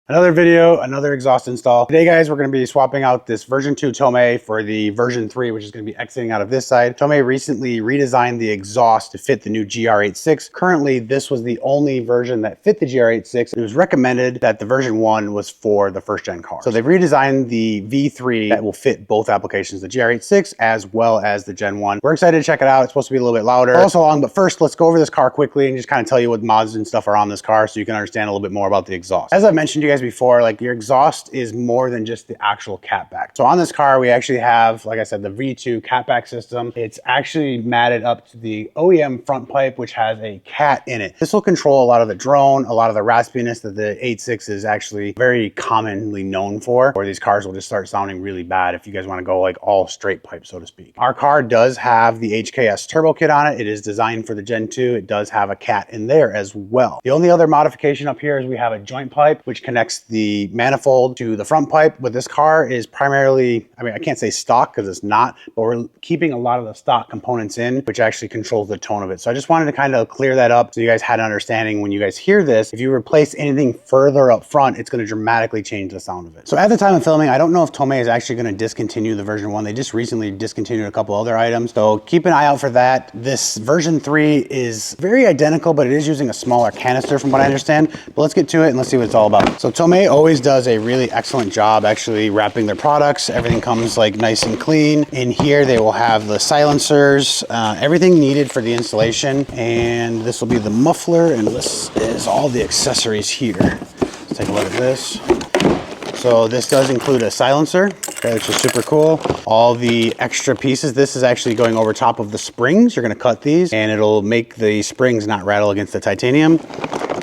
Another video, another exhaust install. Today, guys, we're going to be swapping out this version 2 Tomei for the version 3, which is going to be exiting out of this side. Tomei recently redesigned the exhaust to fit the new GR86. Currently, this was the only version that fit the GR86. It was recommended that the version 1 was for the first gen car. So they've redesigned the V3 that will fit both applications, the GR86 as well as the Gen 1. We're excited to check it out. It's supposed to be a little bit louder. Also long, but first, let's go over this car quickly and just kind of tell you what mods and stuff are on this car so you can understand a little bit more about the exhaust. As I've mentioned to you guys before, like your exhaust is more than just the actual catback. So on this car, we actually have, like I said, the V2 catback system. It's actually matted up to the OEM front pipe, which has a cat in it. This will control a lot of the drone, a lot of the raspiness that the 86 is actually very commonly known for, where these cars will just start sounding really bad if you guys want to go like all straight pipe, so to speak. Our car does have the HKS turbo kit on it. It is designed for the Gen 2. It does have a cat in there as well. The only other modification up here is we have a joint pipe, which connects the manifold to the front pipe. With this car is primarily, I mean, I can't say stock because it's not, but we're keeping a lot of the stock components in, which actually controls the tone of it. So I just wanted to kind of clear that up so you guys had an understanding when you guys hear this. If you replace anything further up front, it's going to dramatically change the sound of it. So at the time of filming, I don't know if Tomei is actually going to discontinue the version 1. They just recently discontinued a couple other items. So keep an eye out for that. This version 3 is very identical, but it is using a smaller canister from what I understand. But let's get to it and let's see what it's all about. So Tomei always does a really excellent job actually wrapping their products. Everything comes like nice and clean. In here they will have the silencers, everything needed for the installation, and this will be the muffler, and this is all the accessories here. Let's take a look at this. So this does include a silencer, okay, which is super cool. All the extra pieces, this is actually going over top of the springs. You're gonna cut these and it'll make the springs not rattle against the titanium.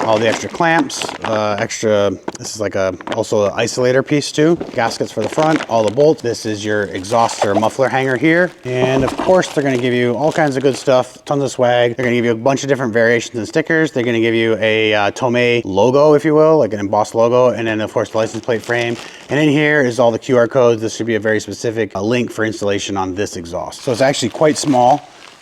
All the extra clamps, this is like also an isolator piece too. Gaskets for the front, all the bolts. This is your exhaust or muffler hanger here. And of course, they're gonna give you all kinds of good stuff, tons of swag. They're gonna give you a bunch of different variations and stickers. They're gonna give you a Tomei logo, if you will, like an embossed logo. And then of course, the license plate frame. And in here is all the QR codes. This should be a very specific link for installation on this exhaust. So it's actually quite small.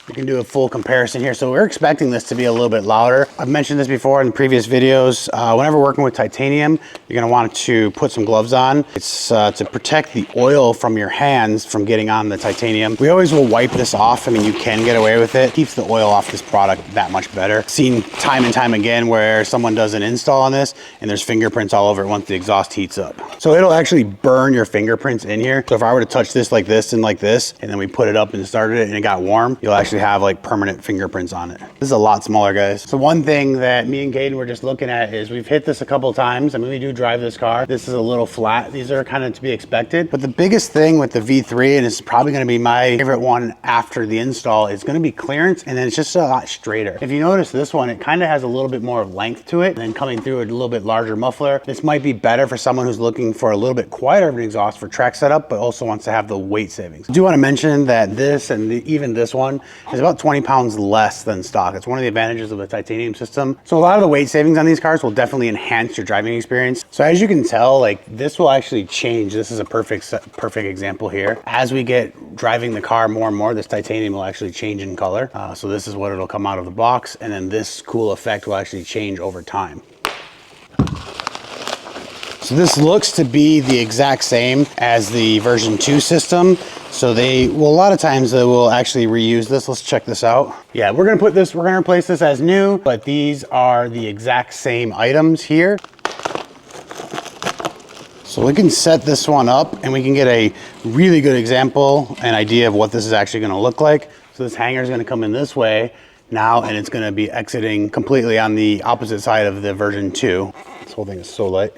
You can do a full comparison here. So we're expecting this to be a little bit louder. I've mentioned this before in previous videos. Whenever working with titanium, you're gonna want to put some gloves on. It's to protect the oil from your hands from getting on the titanium. We always will wipe this off. I mean, you can get away with it. Keeps the oil off this product that much better. Seen time and time again where someone does an install on this and there's fingerprints all over it once the exhaust heats up. So it'll actually burn your fingerprints in here. So if I were to touch this like this and like this, and then we put it up and started it and it got warm, you'll actually have like permanent fingerprints on it. This is a lot smaller, guys. So one thing that me and Caden were just looking at is we've hit this a couple of times. I mean, we do drive this car. This is a little flat. These are kind of to be expected. But the biggest thing with the V3, and it's probably going to be my favorite one after the install, is going to be clearance, and then it's just a lot straighter. If you notice this one, it kind of has a little bit more length to it, and then coming through a little bit larger muffler. This might be better for someone who's looking for a little bit quieter of an exhaust for track setup, but also wants to have the weight savings. I do want to mention that this and even this one is about 20 pounds less than stock. It's one of the advantages of the titanium system. So a lot of the weight savings on these cars will definitely enhance your driving experience. So as you can tell, like this will actually change. This is a perfect example here. As we get driving the car more and more, this titanium will actually change in color. So this is what it'll come out of the box. And then this cool effect will actually change over time. So this looks to be the exact same as the version 2 system. So a lot of times they will actually reuse this. Let's check this out. Yeah, we're gonna replace this as new, but these are the exact same items here. So we can set this one up and we can get a really good example and idea of what this is actually gonna look like. So this hanger is gonna come in this way now, and it's gonna be exiting completely on the opposite side of the version 2. This whole thing is so light.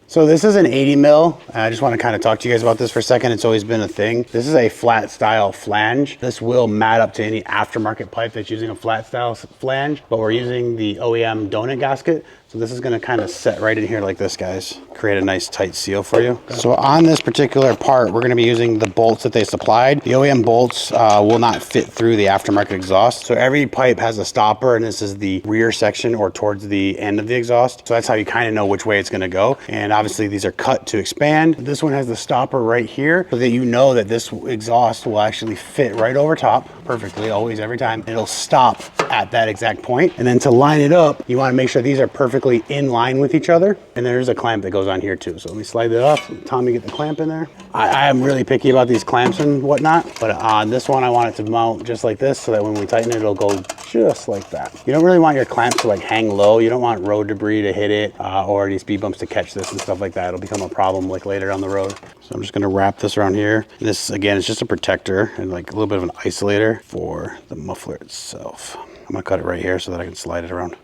So this is an 80 mil. I just want to kind of talk to you guys about this for a second. It's always been a thing. This is a flat style flange. This will mat up to any aftermarket pipe that's using a flat style flange, but we're using the OEM donut gasket. So this is going to kind of set right in here like this, guys. Create a nice tight seal for you. So on this particular part, we're going to be using the bolts that they supplied. The OEM bolts will not fit through the aftermarket exhaust. So every pipe has a stopper, and this is the rear section or towards the end of the exhaust. So that's how you kind of know which way it's going to go. And obviously these are cut to expand. This one has the stopper right here so that you know that this exhaust will actually fit right over top. perfectly, always, every time. It'll stop at that exact point. And then to line it up, you want to make sure these are perfectly in line with each other. And there's a clamp that goes on here too. So let me slide that off. Tommy, get the clamp in there. I am really picky about these clamps and whatnot, but on this one, I want it to mount just like this so that when we tighten it, it'll go just like that. You don't really want your clamp to like hang low. You don't want road debris to hit it or any speed bumps to catch this and stuff like that. It'll become a problem like later down the road. So I'm just gonna wrap this around here. And this, again, is just a protector and like a little bit of an isolator for the muffler itself. I'm gonna cut it right here so that I can slide it around.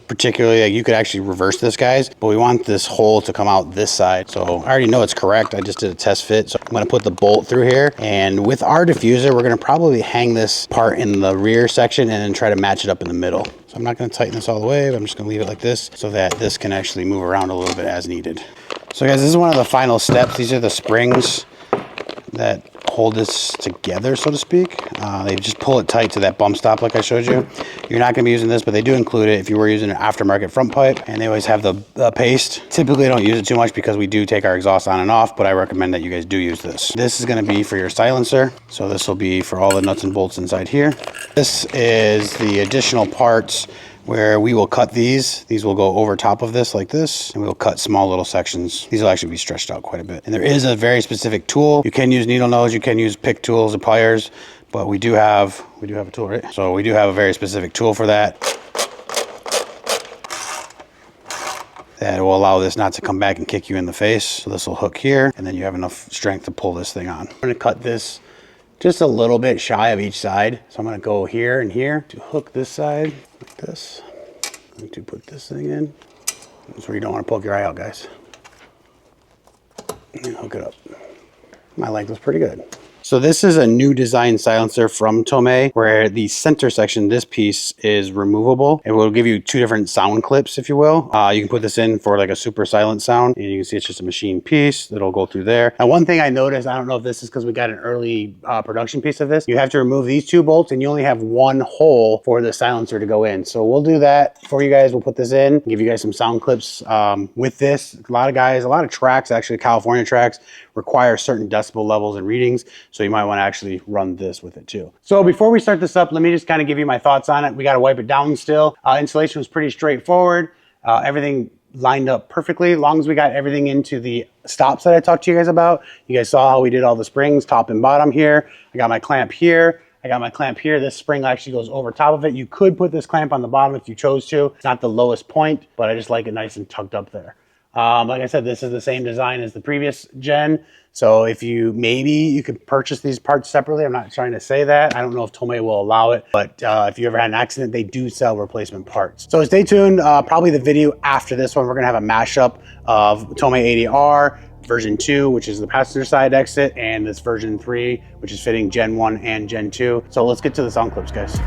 Particularly, like, you could actually reverse this, guys, but we want this hole to come out this side. So I already know it's correct. I just did a test fit. So I'm gonna put the bolt through here. And with our diffuser, we're gonna probably hang this part in the rear section and then try to match it up in the middle. So I'm not gonna tighten this all the way, but I'm just gonna leave it like this so that this can actually move around a little bit as needed. So guys, this is one of the final steps. These are the springs that hold this together, so to speak. They just pull it tight to that bump stop like I showed you. You're not going to be using this, but they do include it if you were using an aftermarket front pipe, and they always have the paste. Typically, I don't use it too much because we do take our exhaust on and off, but I recommend that you guys do use this. This is going to be for your silencer, so this will be for all the nuts and bolts inside here. This is the additional parts where we will cut these. These will go over top of this like this, and we'll cut small little sections. These will actually be stretched out quite a bit. And there is a very specific tool. You can use needle nose, you can use pick tools and pliers, but we do have a tool, right? So we do have a very specific tool for that. That will allow this not to come back and kick you in the face. So this will hook here, and then you have enough strength to pull this thing on. I'm gonna cut this just a little bit shy of each side. So I'm gonna go here and here to hook this side like this. I'm going to put this thing in. That's where you don't want to poke your eye out, guys. And hook it up. My length was pretty good. So this is a new design silencer from Tomei, where the center section, this piece, is removable. It will give you two different sound clips, if you will. You can put this in for like a super silent sound, and you can see it's just a machine piece that'll go through there. Now, one thing I noticed, I don't know if this is because we got an early production piece of this, you have to remove these two bolts, and you only have one hole for the silencer to go in. So we'll do that for you guys. We'll put this in, give you guys some sound clips with this. A lot of tracks, actually California tracks, require certain decibel levels and readings. So you might want to actually run this with it too. So before we start this up, let me just kind of give you my thoughts on it. We got to wipe it down still. Installation was pretty straightforward. Everything lined up perfectly. As long as we got everything into the stops that I talked to you guys about. You guys saw how we did all the springs, top and bottom here. I got my clamp here. I got my clamp here. This spring actually goes over top of it. You could put this clamp on the bottom if you chose to. It's not the lowest point, but I just like it nice and tucked up there. Like I said, this is the same design as the previous gen. So if maybe you could purchase these parts separately. I'm not trying to say that. I don't know if Tomei will allow it, but if you ever had an accident, they do sell replacement parts. So stay tuned. Probably the video after this one, we're gonna have a mashup of Tomei 80R version 2, which is the passenger side exit, and this version 3, which is fitting Gen 1 and Gen 2. So let's get to the sound clips, guys.